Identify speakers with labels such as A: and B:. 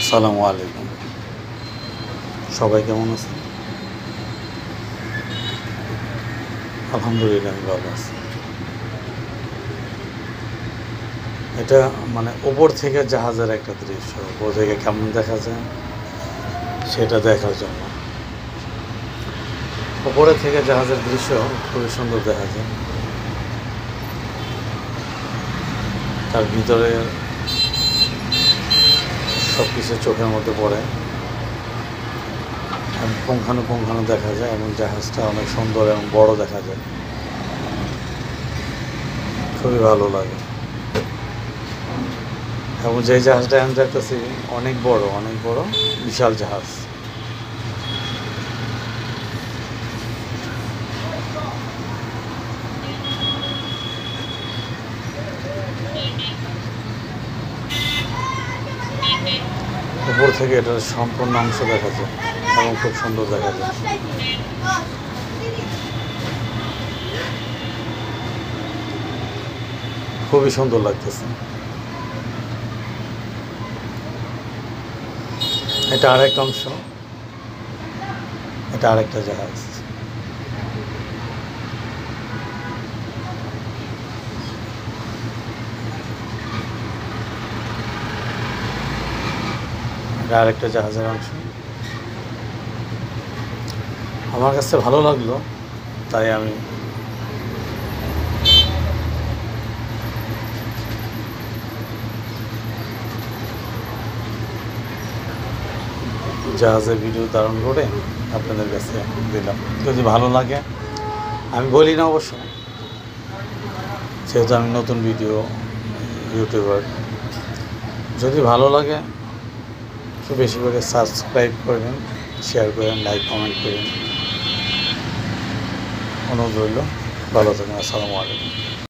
A: আসসালামু আলাইকুম। সবাই কেমন আছেন? আলহামদুলিল্লাহ আমি ভালো আছি। এটা উপর থেকে জাহাজের একটা দৃশ্য। উপর থেকে কেমন দেখা যায় সেটা দেখার জন্য। উপরে থেকে জাহাজের দৃশ্য খুবই সুন্দর দেখা যায়। তার ভিতরে সব কিছু চোখের মধ্যে পড়ে এবং পুঙ্খানুপুঙ্খানু দেখা যায় এবং জাহাজটা অনেক সুন্দর এবং বড় দেখা যায়। খুবই ভালো লাগে এবং যে জাহাজটা আমি দেখতেছি অনেক বড় বিশাল জাহাজ। উপর থেকে এটার সম্পূর্ণ অংশ দেখা যায় এবং খুব সুন্দর দেখা যায়। খুবই সুন্দর লাগতেছে। এটা আরেক অংশ, এটা আরেকটা জাহাজ। এটা আরেকটা জাহাজের অংশ। আমার কাছে ভালো লাগলো, তাই আমি জাহাজের ভিডিও ধারণ করে আপনাদের কাছে দিলাম। যদি ভালো লাগে, আমি বলি না অবশ্য, যেহেতু আমি নতুন ভিডিও ইউটিউবার, যদি ভালো লাগে একটু বেশি করে সাবস্ক্রাইব করবেন, শেয়ার করেন, লাইক কমেন্ট করেন। অনুরোধ রইল। ভালো থাকেন। আসসালামু আলাইকুম।